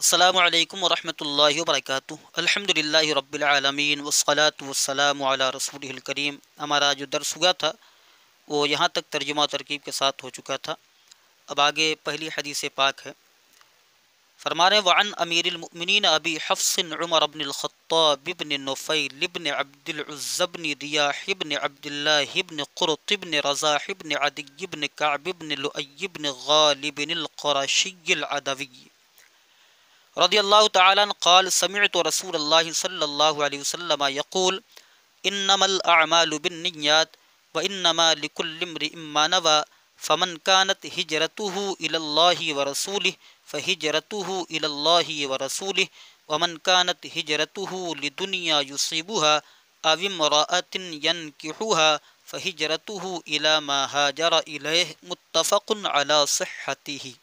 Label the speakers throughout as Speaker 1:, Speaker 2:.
Speaker 1: السلام علیکم ورحمۃ اللہ وبرکاتہ۔ الحمدللہ رب العالمین والصلاة والسلام علی رسولہ الکریم۔ ہمارا جو درس ہوا تھا وہ یہاں تک ترجمہ و ترکیب کے ساتھ ہو چکا تھا۔ اب آگے پہلی حدیث پاک ہے۔ فرما رہے ہیں وعن امیر المؤمنین ابی حفص عمر بن الخطاب بن نفیل بن عبد العزى بن رياح بن عبد الله بن قرط بن رزاح بن عدي بن كعب بن لؤي بن غالب القرشي العدوي رضی اللہ تعالی عنہ قال سمعت رسول اللہ صلی اللہ علیہ وسلم یقول انما الاعمال بالنیات وانما لكل امرئ ما نوى فمن كانت هجرته الى الله ورسوله فهجرته الى الله ورسوله ومن كانت هجرته لدنيا يصيبها او امرأة ينكحها فهجرته الى ما هاجر اليه متفق على صحته۔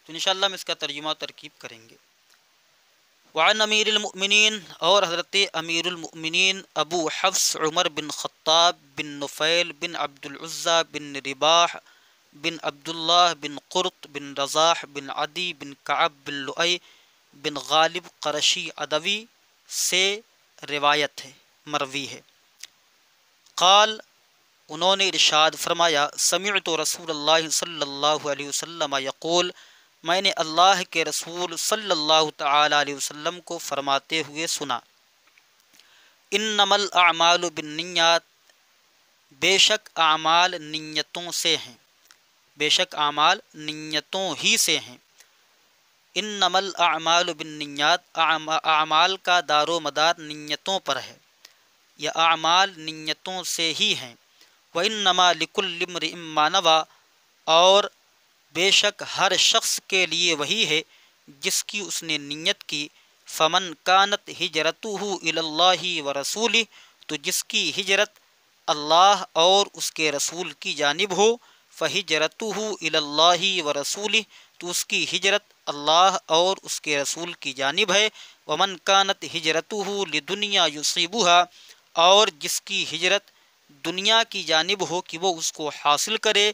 Speaker 1: تو انشاءاللہ ہم اس کا ترجمہ ترکیب کریں گے۔ وعن امیر المؤمنین، اور حضرت امیر المؤمنین ابو حفص عمر بن خطاب بن نفیل بن عبد العزى بن رباح بن عبداللہ بن قرط بن رزاح بن عدی بن کعب بن لؤی بن غالب قرشی عدوی سے روایت ہے، مروی ہے۔ قال، انہوں نے ارشاد فرمایا سمعت رسول اللہ صلی اللہ علیہ وسلم یقول، میں نے اللہ کے رسول صلی اللہ تعالی علیہ وسلم کو فرماتے ہوئے سنا، انما الاعمال بالنیات، بے شک اعمال نیتوں سے ہیں، بے شک اعمال نیتوں ہی سے ہیں۔ انما الاعمال بالنیات، اعمال کا دار و مدار نیتوں پر ہے، یا اعمال نیتوں سے ہی ہیں۔ وانما لکل امرئ ما نوى، اور بے شک ہر شخص کے لیے وہی ہے جس کی اس نے نیت کی۔ فمن کانت ہجرتہ الی اللہ ورسولہ، تو جس کی ہجرت اللہ اور اس کے رسول کی جانب ہو، فہجرتہ الی اللہ ورسولہ، تو اس کی ہجرت اللہ اور اس کے رسول کی جانب ہے۔ ومن کانت ہجرتہ لدنیا یصیبها، اور جس کی ہجرت دنیا کی جانب ہو کہ وہ اس کو حاصل کرے،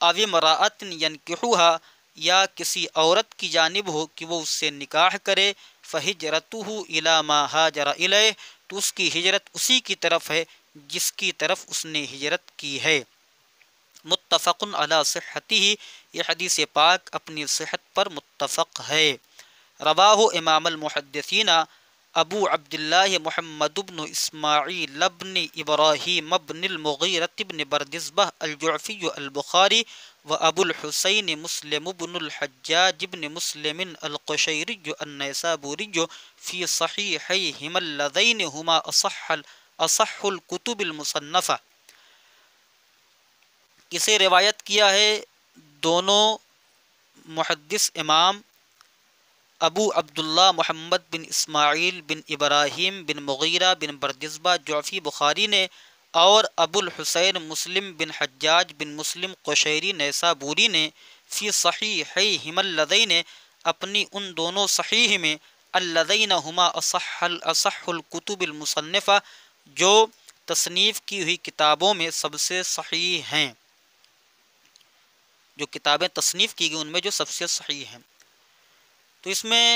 Speaker 1: او امرأۃ ینکحوها، یا کسی عورت کی جانب ہو کہ وہ اس سے نکاح کرے، فہجرتہ الی ما ہاجر الیہ، تو اس کی ہجرت اسی کی طرف ہے جس کی طرف اس نے ہجرت کی ہے۔ متفق علی صحتہ، یہ حدیث پاک اپنی صحت پر متفق ہے۔ رواہ امام المحدثین ابو عبداللہ محمد بن اسماعیل بن ابراہیم بن المغیرۃ بن بردزبہ الجعفی البخاری و ابو الحسین مسلم بن الحجاج بن مسلم القشیری النیسابوری فی صحیحیہما اللذین ہما اصح الکتب المصنفہ، اسے روایت کیا ہے دونوں محدث امام ابو عبداللہ محمد بن اسماعیل بن ابراہیم بن مغیرہ بن بردزبہ جعفی بخاری نے، اور ابو الحسین مسلم بن حجاج بن مسلم قشیری نیسابوری نے، فی صحیحیہما اللذین، اپنی ان دونوں صحیح میں، اللذین ہما اصح الکتب المصنفہ، جو تصنیف کی ہوئی کتابوں میں سب سے صحیح ہیں، جو کتابیں تصنیف کی گئی ان میں جو سب سے صحیح ہیں۔ تو اس میں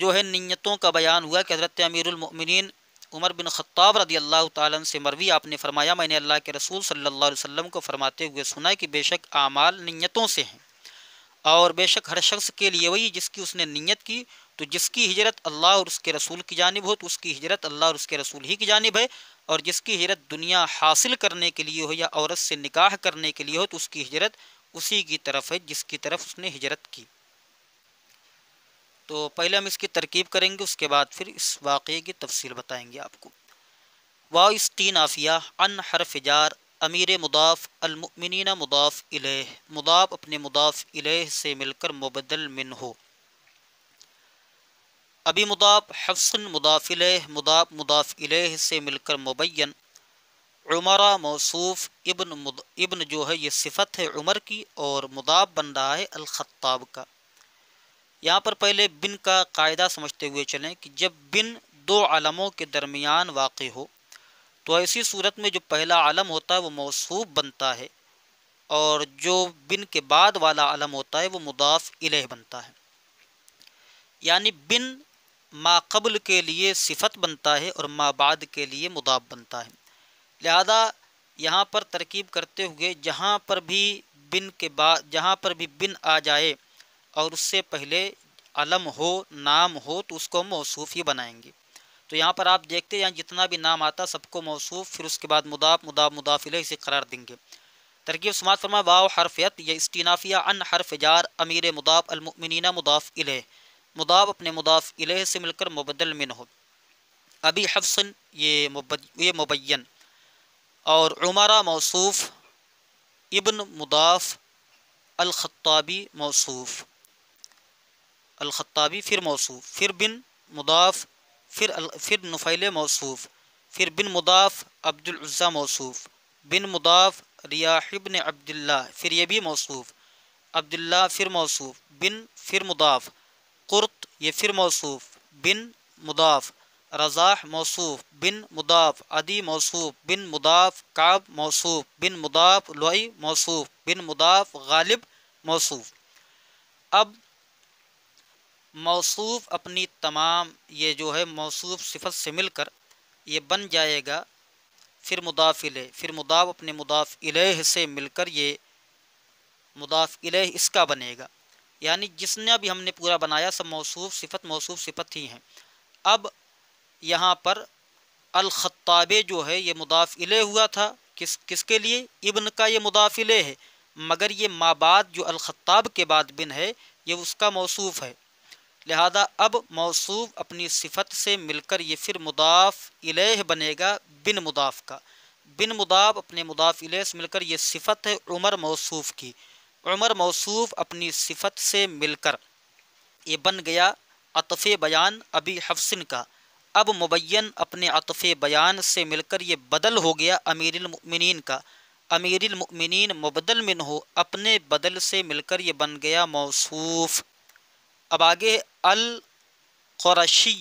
Speaker 1: جو ہے نیتوں کا بیان ہوا کہ حضرت امیر المؤمنین عمر بن خطاب رضی اللہ تعالیٰ عنہ سے مروی، آپ نے فرمایا میں نے اللہ کے رسول صلی اللہ علیہ وسلم کو فرماتے ہوئے سنا کہ بے شک اعمال نیتوں سے ہیں، اور بے شک ہر شخص کے لیے وہی جس کی اس نے نیت کی، تو جس کی ہجرت اللہ اور اس کے رسول کی جانب ہو تو اس کی ہجرت اللہ اور اس کے رسول ہی کی جانب ہے، اور جس کی ہجرت دنیا حاصل کرنے کے لیے ہو یا عورت سے نکاح کرنے کے لیے ہو تو اس کی ہجرت اسی کی طرف ہے جس کی طرف اس نے ہجرت کی۔ تو پہلے ہم اس کی ترکیب کریں گے، اس کے بعد پھر اس واقعے کی تفصیل بتائیں گے آپ کو۔ واو استینافیہ، عن حرف جار، امیر مضاف، المؤمنین مضاف الیہ، مضاف اپنے مضاف الیہ سے مل کر مبدل من ہو۔ ابی مضاف، حفص مضاف الیہ، مضاف مضاف الیہ سے مل کر مبین۔ عمرہ موصوف، ابن جو ہے یہ صفت ہے عمر کی، اور مضاف بن رہا ہے الخطاب کا۔ یہاں پر پہلے بن کا قاعدہ سمجھتے ہوئے چلیں کہ جب بن دو علموں کے درمیان واقع ہو تو ایسی صورت میں جو پہلا علم ہوتا ہے وہ موصوف بنتا ہے، اور جو بن کے بعد والا علم ہوتا ہے وہ مضاف الیہ بنتا ہے۔ یعنی بن ما قبل کے لیے صفت بنتا ہے اور ما بعد کے لیے مضاف بنتا ہے۔ لہذا یہاں پر ترکیب کرتے ہوئے جہاں پر بھی بن آ جائے اور اس سے پہلے علم ہو، نام ہو، تو اس کو موصوف ہی بنائیں گے۔ تو یہاں پر آپ دیکھتے ہیں یہاں جتنا بھی نام آتا سب کو موصوف، پھر اس کے بعد مضاف مضاف مضاف الیہ سے قرار دیں گے۔ ترکیب سماعت فرما واو حرف یت یہ استینافیہ، ان حرف جار، امیر مضاف، المؤمنین مضاف الیہ، مضاف اپنے مضاف الیہ سے مل کر مبدل منہ، ابی حفص یہ مبین، اور عمرہ موصوف، ابن مضاف، الخطابی موصوف، الخطابی پھر موصوف، پھر بن مضاف، پھر نفیل موصوف، پھر بن مضاف عبد العزہ موصوف، بن مضاف ریاح بن عبداللہ، پھر یہ بھی موصوف، عبداللہ پھر موصوف، بن پھر مضاف، قرط یہ پھر موصوف، بن مضاف، رزاح موصوف، بن مضاف، عدی موصوف، بن مضاف، کعب موصوف، بن مضاف، لؤی موصوف، بن مضاف، غالب موصوف۔ اب موصوف اپنی تمام یہ جو ہے موصوف صفت سے مل کر یہ بن جائے گا پھر مضاف الیہ، پھر مضاف اپنے مضاف الیہ سے مل کر یہ مضاف الیہ اس کا بنے گا، یعنی جس نے ابھی ہم نے پورا بنایا سب موصوف صفت ہی ہیں۔ اب یہاں پر الخطابے جو ہے یہ مضاف الیہ ہوا تھا، کس کے لیے؟ ابن کا یہ مضاف الیہ ہے، مگر یہ ما بعد جو الخطاب کے بعد بن ہے یہ اس کا موصوف ہے، لہذا اب موصوف اپنی صفت سے مل کر یہ پھر مضاف الیہ بنے گا بن مضاف کا، بن مضاف اپنے مضاف الیہ سے مل کر یہ صفت ہے عمر موصوف کی، عمر موصوف اپنی صفت سے مل کر یہ بن گیا عطف بیان ابی حفصن کا، اب مبین اپنے عطف بیان سے مل کر یہ بدل ہو گیا امیر المؤمنین کا، امیر المؤمنین مبدل منہ اپنے بدل سے مل کر یہ بن گیا موصوف۔ اب آگے القرشی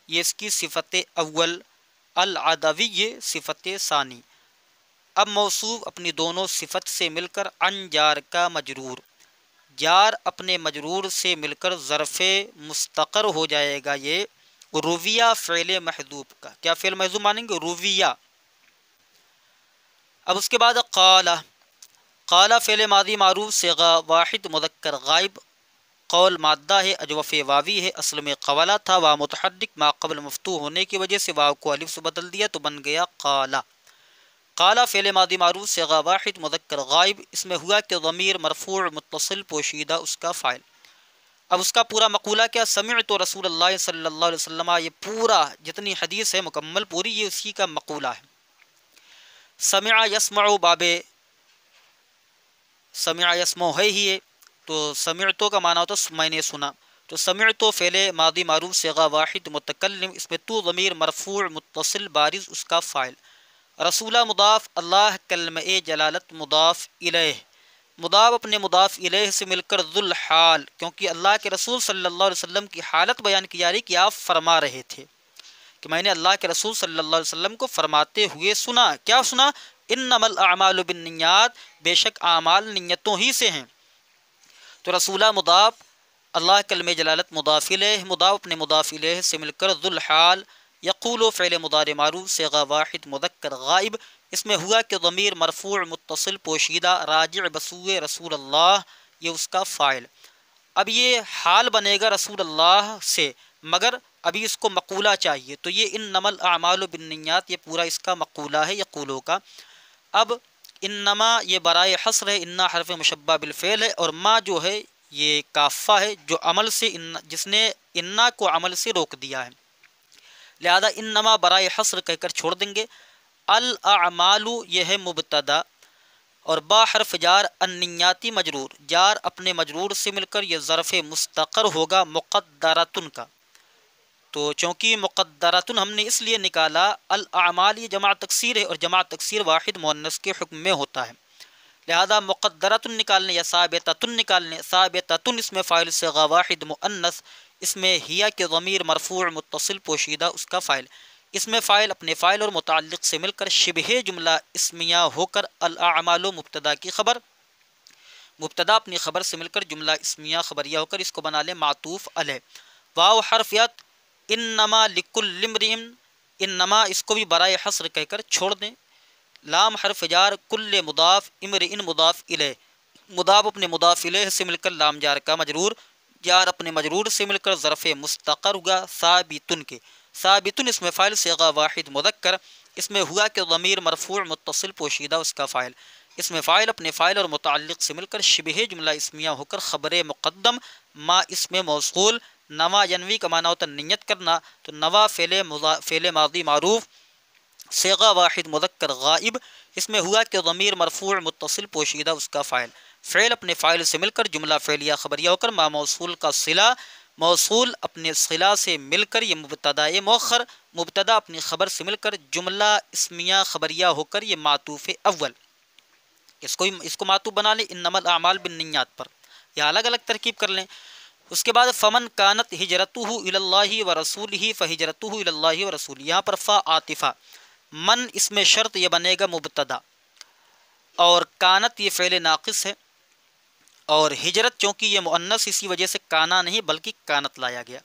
Speaker 1: یہ اس کی صفت اول، العدوی صفت ثانی۔ اب موصوف اپنی دونوں صفت سے مل کر ان جار کا مجرور، جار اپنے مجرور سے مل کر ظرف مستقر ہو جائے گا یہ رویہ فعل محذوب کا، کیا فعل محذوب مانیں گے؟ رویہ۔ اب اس کے بعد قال فعل ماضی معروف صیغہ واحد مذکر غائب، قول مادہ ہے اجوف واوی ہے، اصل میں قولا تھا، واو متحرک ما قبل مفتوح ہونے کی وجہ سے واو کو الف سے بدل دیا تو بن گیا قالا۔ قالا فعل ماضی معروف صیغہ واحد مذکر غائب، اس میں ہوا کہ ضمیر مرفوع متصل پوشیدہ اس کا فاعل۔ اب اس کا پورا مقولہ کیا؟ سمعت رسول اللہ صلی اللہ علیہ وسلم، یہ پورا جتنی حدیث ہے مکمل پوری یہ اسی کا مقولہ ہے۔ سمع یسمع باب سمع یسمع ہے ہی ہے، تو سمعتو کا معنی ہوتا ہے میں نے سنا، تو سمعتو فعل ماضی معروف صیغہ واحد متکلم، اس میں تو ضمیر مرفوع متصل بارز اس کا فاعل، رسولہ مضاف، اللہ کلمہ جلالت مضاف الیہ، مضاف اپنے مضاف الیہ سے مل کر ذو الحال، کیونکہ اللہ کے رسول صلی اللہ علیہ وسلم کی حالت بیان کی جا رہی کہ آپ فرما رہے تھے کہ میں نے اللہ کے رسول صلی اللہ علیہ وسلم کو فرماتے ہوئے سنا، کیا سنا؟ انما الاعمال بالنیات، بے شک اعمال نیتوں ہی سے ہیں، تو رسولہ مضاف، اللہ کلمہ جلالت مضاف الیہ، مضاف اپنے مضاف الیہ سے مل کر ذو الحال، یقول فعل مضارع معروف صیغہ واحد مذکر غائب، اس میں ہوا کہ ضمیر مرفوع متصل پوشیدہ راجع بسوء رسول اللہ، یہ اس کا فاعل۔ اب یہ حال بنے گا رسول اللہ سے، مگر ابھی اس کو مقولہ چاہیے، تو یہ انما الاعمال بالنیات یہ پورا اس کا مقولہ ہے یقولو کا۔ اب انما یہ برائے حصر ہے، انا حرف مشبہ بالفعل ہے، اور ما جو ہے یہ کافہ ہے جو عمل سے جس نے انا کو عمل سے روک دیا ہے، لہذا انما برائے حصر کہہ کر چھوڑ دیں گے۔ الاعمال یہ ہے مبتدا، اور با حرف جار النیاتی مجرور، جار اپنے مجرور سے مل کر یہ ظرف مستقر ہوگا مقدرتن کا، تو چونکہ مقدرتن ہم نے اس لیے نکالا، الاعمال یہ جمع تکسیر ہے اور جمع تکسیر واحد مؤنث کے حکم میں ہوتا ہے، لہذا مقدرتن نکالنے یا ثابتتن نکالنے، ثابتتن اس میں فاعل صیغہ واحد مؤنث، اس میں ہیا کے ضمیر مرفوع متصل پوشیدہ اس کا فاعل، اس میں فاعل اپنے فاعل اور متعلق سے مل کر شبہ جملہ اسمیہ ہو کر الاعمال مبتدا کی خبر، مبتدا اپنی خبر سے مل کر جملہ اسمیہ خبریہ ہو کر اس کو بنا لے معطوف علیہ۔ واو حرف عطف، انما لکل امرئ، انما اس کو بھی برائے حصر کہہ کر چھوڑ دیں۔ لام حرف جار، کل مضاف، امرئ مضاف الیہ، مضاف اپنے مضاف الیہ سے مل کر لام جار کا مجرور، جار اپنے مجرور سے مل کر ظرف مستقر ہوگا ثابتن کے۔ ثابتن اس میں فاعل صیغہ واحد مذکر، اس میں ہوا کہ ضمیر مرفوع متصل پوشیدہ اس کا فاعل، اس میں فاعل اپنے فاعل اور متعلق سے مل کر شبہ جملہ اسمیہ ہو کر خبر مقدم ما اسم موصول، نوا ینوی کا معنی ہوتا ہے نیت کرنا، تو نوا فعل ماضی معروف صیغہ واحد مذکر غائب، اس میں ہوا کہ ضمیر مرفوع متصل پوشیدہ اس کا فاعل، فعل اپنے فاعل سے مل کر جملہ فعلیہ خبریہ ہو کر ما موصول کا صلہ، موصول اپنے صلہ سے مل کر یہ مبتدا مؤخر، مبتدا اپنی خبر سے مل کر جملہ اسمیہ خبریہ ہو کر یہ معطوف اول، اس کو معطوف بنا لیں انما الاعمال بالنیات پر، یا الگ الگ ترکیب کر لیں۔ اس کے بعد فمن کانت ہجرتہ الی اللہ ورسولہ فہجرتہ الی اللہ ورسولہ، یہاں پر فا عاطفہ، من اس میں شرط یہ بنے گا مبتدا، اور کانت یہ فعل ناقص ہے، اور ہجرت چونکہ یہ مؤنث اسی وجہ سے کانا نہیں بلکہ کانت لایا گیا۔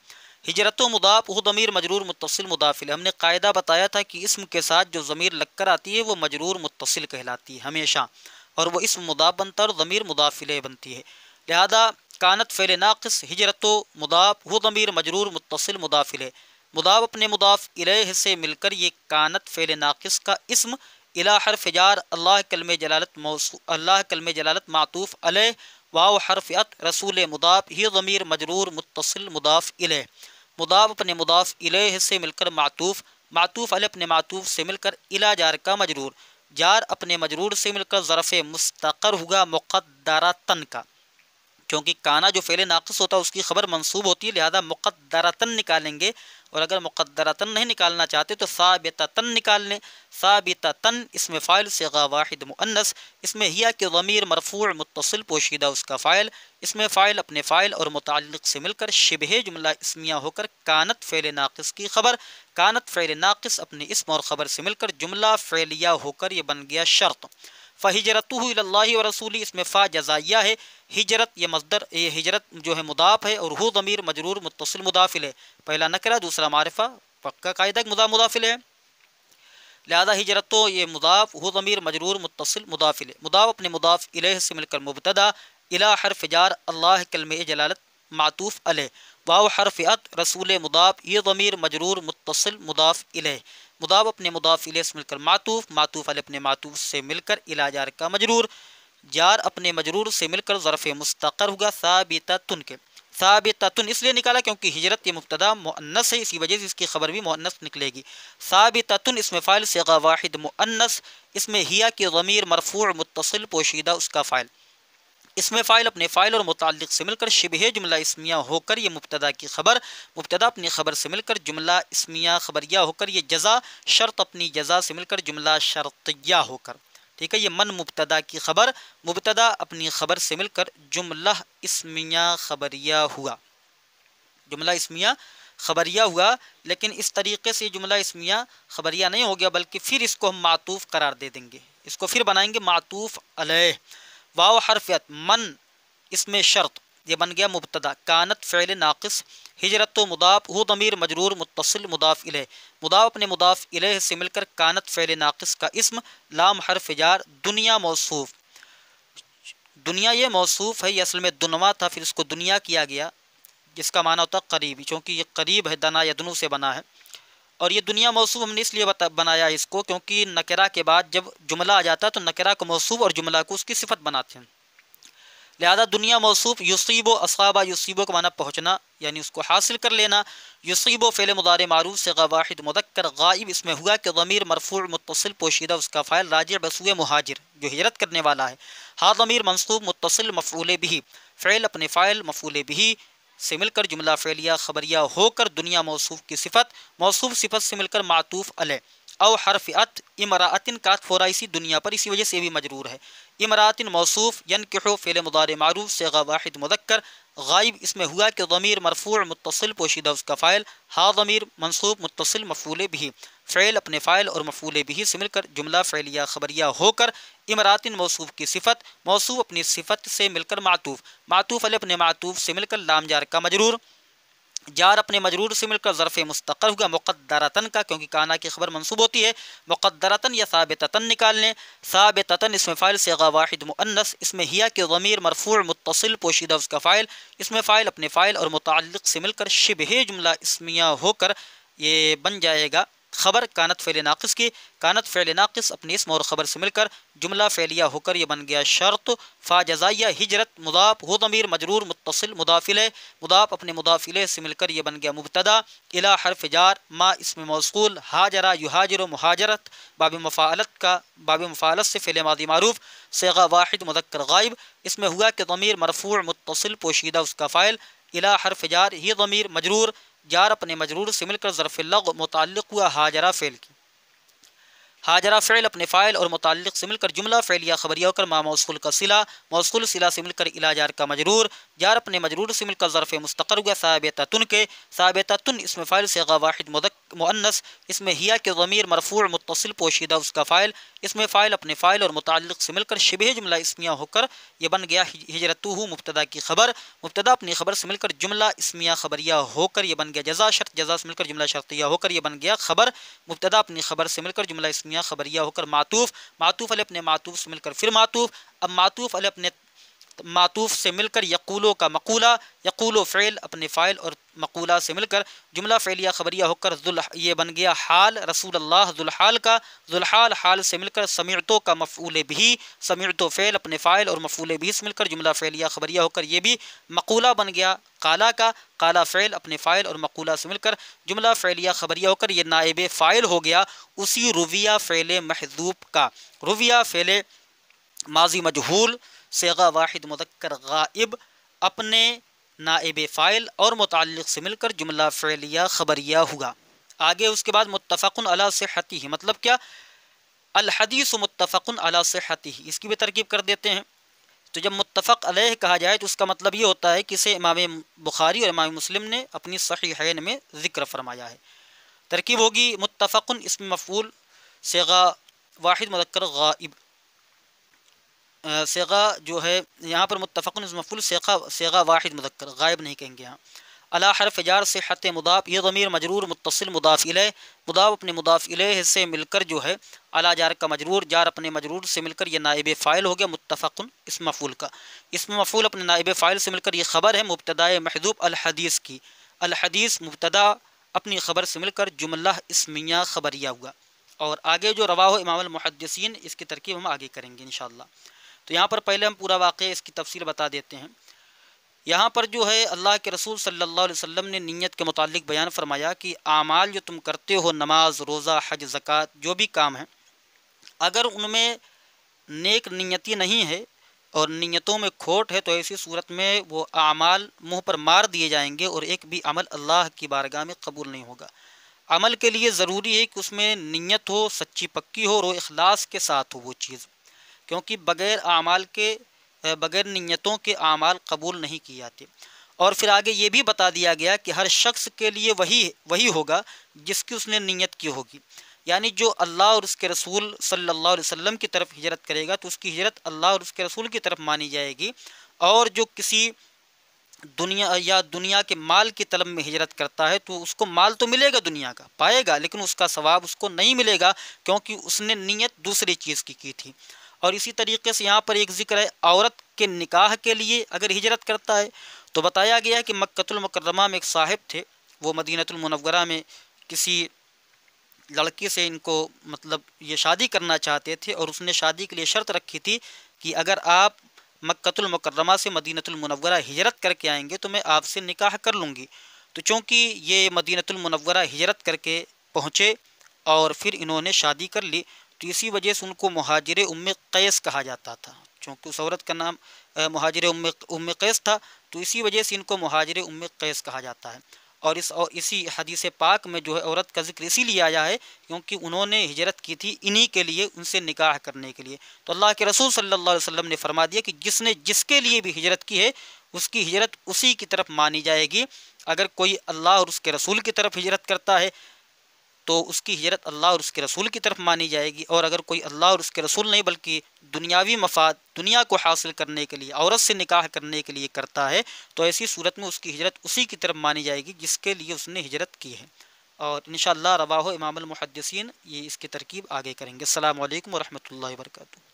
Speaker 1: ہجرت و مضاف وہ ضمیر مجرور متصل مضاف الیہ، ہم نے قاعدہ بتایا تھا کہ اسم کے ساتھ جو ضمیر لگ کر آتی ہے وہ مجرور متصل کہلاتی ہے ہمیشہ، اور وہ اسم مضاف بنتا ہے اور ضمیر مضاف الیہ بنتی ہے، لہذا کانت فعل ناقص، ہجرت و مضاف وہ ضمیر مجرور متصل مضاف الیہ، مضاف اپنے مضاف الیہ سے مل کر یہ کانت فعل ناقص کا اسم، الی حرف جار، اللہ کلمہ جلالت موصول، اللہ کلمہ جلالت معطوف علیہ، واو حرف عطف، رسول مضاف ہی ضمیر مجرور متصل مضاف الیہ، مضاف اپنے مضاف الیہ سے مل کر معطوف، معطوف علیہ اپنے معطوف سے مل کر الی جار کا مجرور، جار اپنے مجرور سے مل کر ظرف مستقر ہوگا مقدرتن کا، کیونکہ کانا جو فعل ناقص ہوتا ہے اس کی خبر منصوب ہوتی ہے، لہذا مقدرتن نکالیں گے، اور اگر مقدرتن نہیں نکالنا چاہتے تو ثابتتن نکال لیں۔ ثابتتن اس میں فاعل صیغہ واحد مؤنث، اس میں ہیا کہ ضمیر مرفوع متصل پوشیدہ اس کا فاعل، اس میں فاعل اپنے فاعل اور متعلق سے مل کر شبہ جملہ اسمیہ ہو کر کانت فعل ناقص کی خبر، کانت فعل ناقص اپنے اسم اور خبر سے مل کر جملہ فعلیہ ہو کر یہ بن گیا شرط۔ فہجرتہ الی اللہ ورسولہ، اس میں فا جزائیہ ہے، ہجرت یہ مصدر، یہ ہجرت جو ہے مضاف ہے، اور ہو ضمیر مجرور متصل مضاف الیہ، پہلا نکرہ دوسرا معرفہ، پکا قاعدہ مضاف مضاف الیہ، لہذا ہجرت تو یہ مضاف ہو ضمیر مجرور متصل مضاف الیہ، مضاف اپنے مضاف الیہ سے مل کر مبتدا، الی حرف جار، اللہ کلمہ جلالت معطوف علیہ، واو حرف عطف، رسول مضاف یہ ضمیر مجرور متصل مضاف الیہ، مضاف اپنے مضاف الیہ سے مل کر معطوف، معطوف علیہ اپنے معطوف سے مل کر الی جار کا مجرور، جار اپنے مجرور سے مل کر ظرف مستقر ہوگا ثابتتن کے۔ ثابتتن اس لیے نکالا کیونکہ ہجرت یہ مبتدا مؤنث ہے، اسی وجہ سے اس کی خبر بھی مؤنث نکلے گی۔ ثابتتن اس میں فاعل صیغہ واحد مؤنث، اس میں ہیا کہ ضمیر مرفوع متصل پوشیدہ اس کا فاعل، اس میں فاعل اپنے فاعل اور متعلق سے مل کر شبہ جملہ اسمیہ ہو کر یہ مبتدا کی خبر، مبتدا اپنی خبر سے مل کر جملہ اسمیہ خبریہ ہو کر یہ جزا، شرط اپنی جزا سے مل کر جملہ شرطیہ ہو کر، ٹھیک ہے، یہ من مبتدا کی خبر، مبتدا اپنی خبر سے مل کر جملہ اسمیہ خبریہ ہوا، جملہ اسمیہ خبریہ ہوا، لیکن اس طریقے سے جملہ اسمیہ خبریہ نہیں ہو گیا بلکہ پھر اس کو ہم معطوف قرار دے دیں گے، اس کو پھر بنائیں گے معطوف علیہ۔ واو حرف عطف، من اس میں شرط یہ بن گیا مبتدا، کانت فعل ناقص، ہجرت تو مضاف ہو ضمیر مجرور متصل مضاف الیہ، مضاف اپنے مضاف الیہ سے مل کر کانت فعل ناقص کا اسم، لام حرف جار، دنیا موصوف، دنیا یہ موصوف ہے، یہ اصل میں دنوا تھا پھر اس کو دنیا کیا گیا، جس کا معنی ہوتا ہے قریب، چونکہ یہ قریب ہے، دنا یدنو سے بنا ہے، اور یہ دنیا موصوف ہم نے اس لیے بنایا اس کو کیونکہ نکرہ کے بعد جب جملہ آ جاتا ہے تو نکرہ کو موصوف اور جملہ کو اس کی صفت بناتے ہیں، لہذا دنیا موصوف، یصیب و اصابہ، یصیب کا معنی پہنچنا یعنی اس کو حاصل کر لینا، یصیب و فعل مضارع معروف صیغہ واحد مذکر غائب، اس میں ہوا کہ ضمیر مرفوع متصل پوشیدہ اس کا فاعل راجع بسوء مہاجر جو ہجرت کرنے والا ہے، ہا ضمیر منصوب متصل مفعول بھی، فعل اپنے فاعل مفعول بھی سے مل کر جملہ فعلیہ خبریہ ہو کر دنیا موصوف کی صفت، موصوف صفت سے مل کر معطوف علیہ، او حرف عطف، امراۃن کا عطف ہو رہا ہے اسی دنیا پر، اسی وجہ سے بھی مجرور ہے، امراۃن موصوف، ینکحو فعل مضارع معروف صیغہ واحد مذکر غائب، اس میں ہوا کہ ضمیر مرفوع متصل پوشیدہ اس کا فاعل، ہا ضمیر منصوب متصل مفعول بھی، فعل اپنے فاعل اور مفعول بھی سے مل کر جملہ فعلیہ خبریہ ہو کر امراۃن موصوف کی صفت، موصوف اپنی صفت سے مل کر معطوف، معطوف علیہ اپنے معطوف سے مل کر لام جار کا مجرور، جار اپنے مجرور سے مل کر ظرف مستقر ہوگا مقدرتن کا، کیونکہ کانا کی خبر منصوب ہوتی ہے، مقدرتن یا ثابتتن نکال لیں۔ ثابتتن اسم فاعل صیغہ واحد مؤنث، اس میں ہیا کے ضمیر مرفوع متصل پوشیدہ اس کا فاعل، اس میں فاعل اپنے فاعل اور متعلق سے مل کر شبہ جملہ اسمیہ ہو کر یہ بن جائے گا خبر کانت فعل ناقص کی۔ کانت فعل ناقص اپنے اسم اور خبر سے مل کر جملہ فعلیہ ہو کر یہ بن گیا شرط۔ فا جزائیہ ہجرت مضاف ہو ضمیر مجرور متصل مضاف الیہ، مضاف اپنے مضاف الیہ سے مل کر یہ بن گیا مبتدا۔ الی حرف جار، ما اسم موصول، ہاجرہ یہاجر مہاجرت باب مفاعلت کا، باب مفاعلت سے فعل ماضی معروف صیغہ واحد مذکر غائب، اس میں ہوا کہ ضمیر مرفوع متصل پوشیدہ اس کا فاعل، الی حرف جار یہ ضمیر مجرور، جار اپنے مجرور سے مل کر ظرف لغو متعلق ہوا ہاجرہ فعل کی، ہاجرہ فعل اپنے فاعل اور متعلق سے مل کر جملہ فعلیہ خبریہ ہو کر ما موصول کا صلہ، موصول صلہ سے مل کر الی جار کا مجرور، جار اپنے مجرور سے مل کر ظرف مستقر ہوا ثابتتن کے، ثابتتن اسم فاعل صیغہ واحد مؤنث، اس میں ہیا کے ضمیر مرفوع متصل پوشیدہ اس کا فاعل، اس میں فاعل اپنے فاعل اور متعلق سے مل کر شبہ جملہ اسمیہ ہو کر یہ بن گیا ہجرتہ مبتدا کی خبر، مبتدا اپنی خبر سے مل کر جملہ اسمیہ خبریہ ہو کر یہ بن گیا جزا، شرط جزا سے مل کر جملہ شرطیہ ہو کر یہ بن گیا خبر، مبتدا اپنی خبر سے مل کر جملہ اسمیہ خبریہ ہو کر معطوف، معطوف علیہ اپنے معطوف سے مل کر پھر معطوف، اب معطوف علیہ اپنے معطوف سے مل کر یقولو کا مقولہ، یقولو فعل اپنے فاعل اور مقولہ سے مل کر جملہ فعلیہ خبریہ ہو کر یہ بن گیا حال رسول اللہ ذوالحال کا، ذوالحال حال سے مل کر سمعتو کا مفعول بھی، سمعتو فعل اپنے فاعل اور مفعول بھی سے مل کر جملہ فعلیہ خبریہ ہو کر یہ بھی مقولہ بن گیا قالا کا، قالا فعل اپنے فاعل اور مقولہ سے مل کر جملہ فعلیہ خبریہ ہو کر یہ نائب فاعل ہو گیا اسی رویہ فعل محذوب کا، رویہ فعل ماضی مجہول صیغہ واحد مذکر غائب اپنے نائب فاعل اور متعلق سے مل کر جملہ فعلیہ خبریہ ہوا۔ آگے اس کے بعد متفق علی صحتہ، مطلب کیا؟ الحدیث متفق علی صحتہ، اس کی بھی ترکیب کر دیتے ہیں۔ تو جب متفق علیہ کہا جائے تو اس کا مطلب یہ ہوتا ہے کہ اسے امام بخاری اور امام مسلم نے اپنی صحیحین میں ذکر فرمایا ہے۔ ترکیب ہوگی متفق اسم مفعول صیغہ واحد مذکر غائب، صیغہ جو ہے یہاں پر متفق اسم مفعول صیغہ واحد مذکر غائب نہیں کہیں گے یہاں، علی حرف جار صحت مضاف یہ ضمیر مجرور متصل مضاف الیہ، مضاف اپنے مضاف الیہ سے مل کر جو ہے علی جار کا مجرور، جار اپنے مجرور سے مل کر یہ نائب فاعل ہو گیا متفق اسم مفعول کا، اسم مفعول اپنے نائب فاعل سے مل کر یہ خبر ہے مبتدا محذوف الحدیث کی، الحدیث مبتدا اپنی خبر سے مل کر جملہ اسمیہ خبریہ ہوا۔ اور آگے جو رواہ امام المحدثین اس کی ترکیب ہم آگے کریں گے انشاءاللہ۔ تو یہاں پر پہلے ہم پورا واقعہ اس کی تفصیل بتا دیتے ہیں۔ یہاں پر جو ہے اللہ کے رسول صلی اللہ علیہ وسلم نے نیت کے متعلق بیان فرمایا کہ اعمال جو تم کرتے ہو، نماز، روزہ، حج، زکوٰۃ، جو بھی کام ہیں، اگر ان میں نیک نیتی نہیں ہے اور نیتوں میں کھوٹ ہے تو ایسی صورت میں وہ اعمال منہ پر مار دیے جائیں گے اور ایک بھی عمل اللہ کی بارگاہ میں قبول نہیں ہوگا۔ عمل کے لیے ضروری ہے کہ اس میں نیت ہو، سچی پکی ہو اور اخلاص کے ساتھ ہو وہ چیز، کیونکہ بغیر اعمال کے بغیر نیتوں کے اعمال قبول نہیں کیے جاتے۔ اور پھر آگے یہ بھی بتا دیا گیا کہ ہر شخص کے لیے وہی ہوگا جس کی اس نے نیت کی ہوگی، یعنی جو اللہ اور اس کے رسول صلی اللہ علیہ وسلم کی طرف ہجرت کرے گا تو اس کی ہجرت اللہ اور اس کے رسول کی طرف مانی جائے گی، اور جو کسی دنیا کے مال کی طلب میں ہجرت کرتا ہے تو اس کو مال تو ملے گا، دنیا کا پائے گا، لیکن اس کا ثواب اس کو نہیں ملے گا کیونکہ اس نے نیت دوسری چیز کی تھی۔ اور اسی طریقے سے یہاں پر ایک ذکر ہے عورت کے نکاح کے لیے اگر ہجرت کرتا ہے تو بتایا گیا کہ مکۃ المکرمہ میں ایک صاحب تھے، وہ مدینۃ المنورہ میں کسی لڑکی سے ان کو مطلب یہ شادی کرنا چاہتے تھے، اور اس نے شادی کے لیے شرط رکھی تھی کہ اگر آپ مکۃ المکرمہ سے مدینۃ المنورہ ہجرت کر کے آئیں گے تو میں آپ سے نکاح کر لوں گی۔ تو چونکہ یہ مدینۃ المنورہ ہجرت کر کے پہنچے اور پھر انہوں نے شادی کر لی تو اسی وجہ سے ان کو مہاجر ام قیس کہا جاتا تھا، چونکہ اس عورت کا نام مہاجر ام قیس تھا تو اسی وجہ سے ان کو مہاجر ام قیس کہا جاتا ہے۔ اور اسی حدیث پاک میں جو ہے عورت کا ذکر اسی لیے آیا ہے کیونکہ انہوں نے ہجرت کی تھی انہی کے لیے، ان سے نکاح کرنے کے لیے۔ تو اللہ کے رسول صلی اللہ علیہ وسلم نے فرما دیا کہ جس نے جس کے لیے بھی ہجرت کی ہے اس کی ہجرت اسی کی طرف مانی جائے گی۔ اگر کوئی اللہ اور اس کے رسول کی طرف ہجرت کرتا ہے تو اس کی ہجرت اللہ اور اس کے رسول کی طرف مانی جائے گی، اور اگر کوئی اللہ اور اس کے رسول نہیں بلکہ دنیاوی مفاد دنیا کو حاصل کرنے کے لیے عورت سے نکاح کرنے کے لیے کرتا ہے تو ایسی صورت میں اس کی ہجرت اسی کی طرف مانی جائے گی جس کے لیے اس نے ہجرت کی ہے۔ اور انشاءاللہ رواہ امام المحدثین، یہ اس کی ترکیب آگے کریں گے۔ السلام علیکم ورحمۃ اللہ وبرکاتہ۔